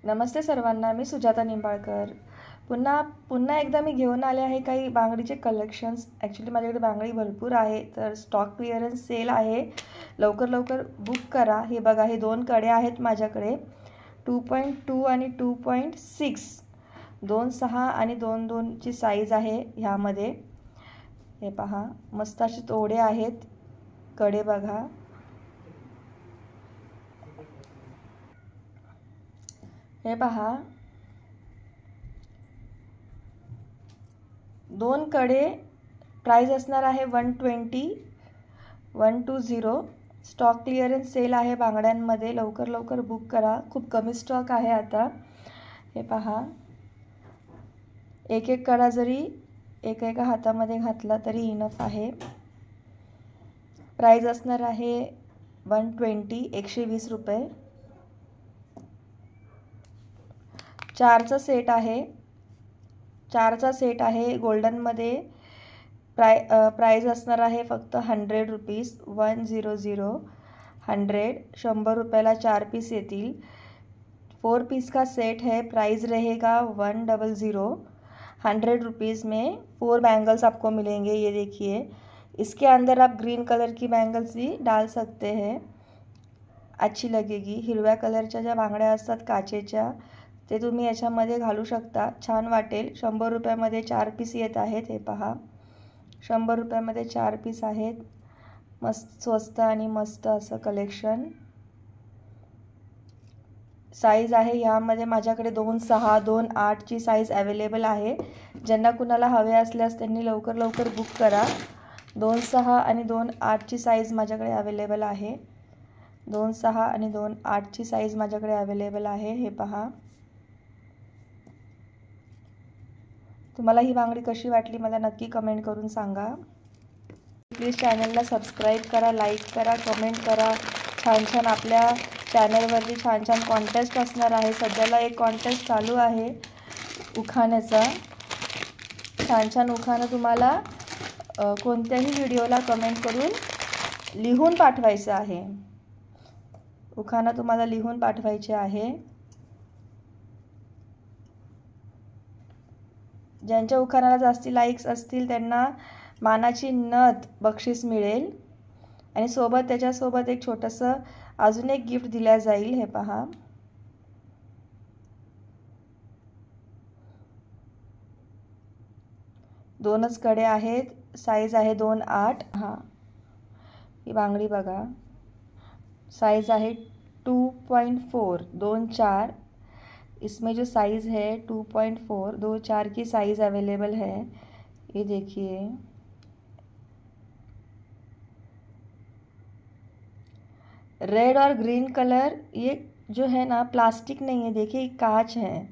नमस्ते सर्वांना, मी सुजाता निंबाळकर. पुन्हा एकदा मी घेऊन आले आहे काही बांगडीचे कलेक्शन्स. ॲक्च्युली माझ्याकडे बांगडी भरपूर आहे, तर स्टॉक क्लिअरन्स सेल आहे. लवकर लवकर बुक करा. हे बघा, हे 2 कडे आहेत माझ्याकडे, 2.2 आणि 2.6, 2.6 आणि 2.2ची साईज आहे ह्यामध्ये. हे पहा, मस्त असे तोडे आहेत. कडे बघा, हे पहा, 2 कडे. प्राइस असणार आहे 120. स्टॉक क्लिअरन्स सेल आहे बांगड्यांमध्ये. लवकर लवकर बुक करा, खूप कमी स्टॉक आहे आता. हे पहा, एक कडा जरी एका हातामध्ये घातला तरी इनफ आहे. प्राइस असणार आहे 120, 120 रुपये. 4चा सेट आहे गोल्डनमध्ये. प्राइस असणार आहे फक्त 100 रुपीज. 100, 100 रुपयाला 4 पीस येतील. 4 पीस का सेट है. प्राइस रहेगा 100. 100 रुपीज़ में 4 बैंगल्स आपको मिलेंगे. ये देखिए, इसके अंदर आप ग्रीन कलर की बैंगल्स भी डाल सकते हैं, अच्छी लगेगी. हिरव्या कलरच्या ज्या बांगड्या असतात काचेच्या, ते तुम्ही याच्यामध्ये घालू शकता, छान वाटेल. 100 रुपयामध्ये 4 पीस येत आहेत. हे पहा, 100 रुपयामध्ये 4 पीस आहेत. मस्त स्वस्त आणि मस्त असं कलेक्शन. साईज आहे यामध्ये माझ्याकडे 2.6, 2.8ची साईज अवेलेबल आहे. ज्यांना कुणाला हवे असल्यास त्यांनी लवकर लवकर बुक करा. 2.6 आणि 2.8ची साईज माझ्याकडे अवेलेबल आहे. 2.6 आणि 2.8ची साईज माझ्याकडे अवेलेबल आहे. हे पहा, तुम्हाला ही बांगडी कशी वाटली मला नक्की कमेंट करून सांगा. प्लीज चॅनलला सबस्क्राईब करा, लाईक करा, कमेंट करा. छान छान आपल्या चॅनलवरती छान छान कॉन्टेस्ट असणार आहे. सध्याला एक कॉन्टेस्ट चालू आहे उखाण्याचा. छान छान उखाणं तुम्हाला कोणत्याही व्हिडिओला कमेंट करून लिहून पाठवायचं आहे. उखाणं तुम्हाला लिहून पाठवायचे आहे. ज्यांच्या उखाणाला जास्ती लाईक्स असतील त्यांना मानाची नथ बक्षीस मिळेल आणि त्याच्यासोबत एक छोटंसं अजून एक गिफ्ट दिल्या जाईल. हे पहा, दोनच कडे आहेत. साईज आहे 2.8. हां, ही बांगडी बघा, साइज़ है 2.4, 2.4. इसमें जो साइज़ है 2.4, 2.4 की साइज़ अवेलेबल है. ये देखिए, रेड और ग्रीन कलर. ये जो है ना, प्लास्टिक नहीं है, देखिए कांच है.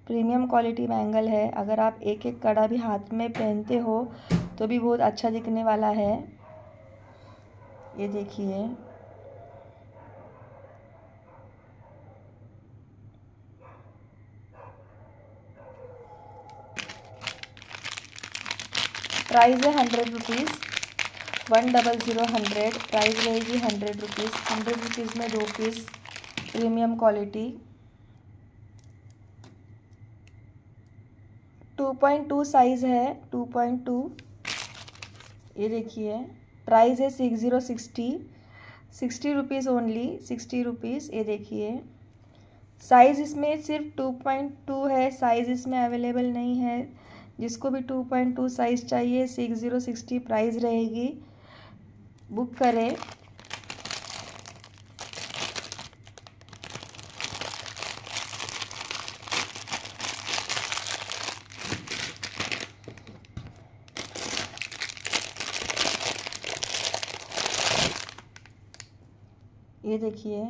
प्रीमियम क्वालिटी बैंगल है. अगर आप एक एक कड़ा भी हाथ में पहनते हो तो भी बहुत अच्छा दिखने वाला है. ये देखिए, प्राइस है 100 रुपीज़. 100, 100. प्राइस रहेगी 100 रुपीज़. 100 रुपीज़ में 2 पीस प्रीमियम क्वालिटी. 2.2 साइज़ है. 2.2. ये देखिए, प्राइस है 60 रुपीज़ ओनली. 60 रुपीज़. ये देखिए, साइज़ इसमें सिर्फ 2.2 है. साइज़ इसमें अवेलेबल नहीं है. जिसको भी 2.2 साइज़ चाहिए, 60 प्राइस रहेगी. बुक करें. ये देखिए,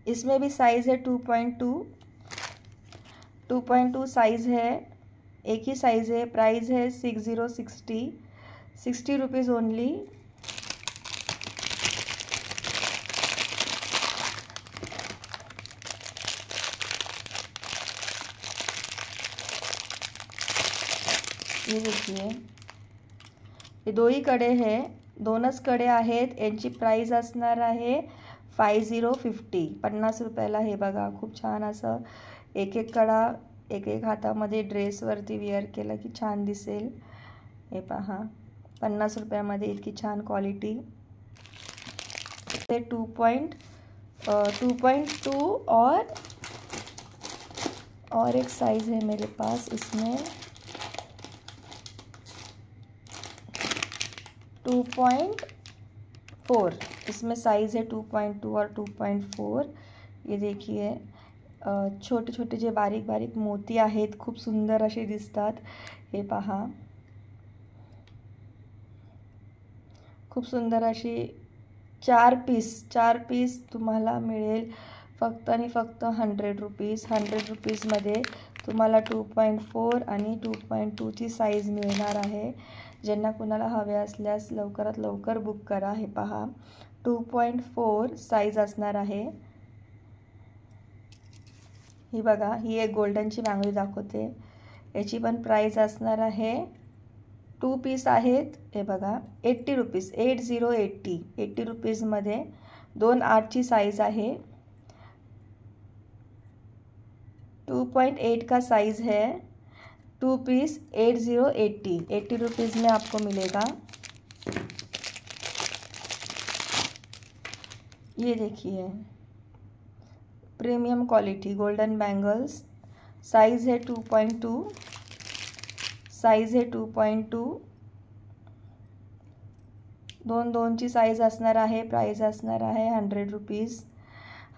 इसमें भी साइज़ है 2.2. 2.2 साइज़ है, एक ही साइज़ है. प्राइस है 60 रुपीज़ ओनली. ये देखिए, ये 2 कडे है. 2च कडे आहेत. यांची प्राइस असणार आहे 50 50 रुपयाला. हे बघा खूप छान असं एक एक कडा एक एक हातामध्ये ड्रेसवरती वेअर केलं की छान दिसेल. हे पहा 50 रुपयामध्ये इतकी छान क्वालिटी. ते 2.2 और एक साइज़ है मेरे पास इसमें 2.4. इसमें साइज़ है 2.2 और 2.4. ये देखिए छोटे छोटे जे बारीक बारीक मोती आहेत खूप सुंदर असे दिसतात. हे पहा खूप सुंदर अशी 4 पीस तुम्हाला मिळेल फक्त आणि फक्त 100 रुपीज. 100 रुपीजमध्ये तुम्हाला 2.4 आणि 2.2 ची साईज मिळणार आहे. ज्यांना कुणाला हवे असल्यास लवकरात लवकर बुक करा. हे पहा 2.4 साईज असणार आहे. ही बघा ही एक गोल्डनची बांगडी दाखवते. याची पण प्राईस असणार आहे 2 पीस आहेत. हे बघा 80 रुपीज 80 रुपीजमध्ये 2.8 साइज़ आहे. 2.8 का साइज़ है. 2 पीस 80 रुपीज़ में आपको मिलेगा. ये देखिए premium quality golden bangles. Size है 2.2. साइज़ है 2.2. दोनची साईज असणार आहे. प्राइस असणार आहे 100 रुपीज.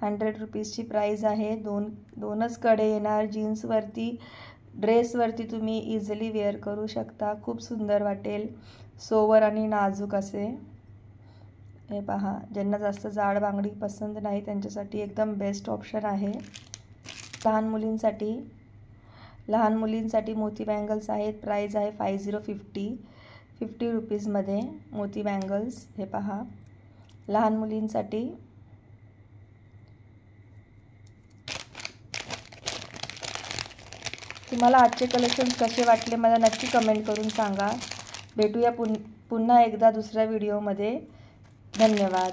100 रुपीजची प्राइस आहे. दोनच कडे येणार. जीन्सवरती ड्रेसवरती तुम्ही इझिली वेअर करू शकता. खूप सुंदर वाटेल. सोवर आणि नाजूक असे. हे पहा ज्यांना जास्त जाड बांगडी पसंत नाही त्यांच्यासाठी एकदम बेस्ट ऑप्शन आहे. लहान मुलींसाठी मोती बँगल्स आहेत. प्राइस आहे 50 रुपीजमध्ये मोती बँगल्स. हे पहा लहान मुलींसाठी. तुम्हाला आजचे कलेक्शन्स कसे वाटले मला नक्की कमेंट करून सांगा. भेटूया पुन्हा एकदा दुसऱ्या व्हिडिओमध्ये. धन्यवाद.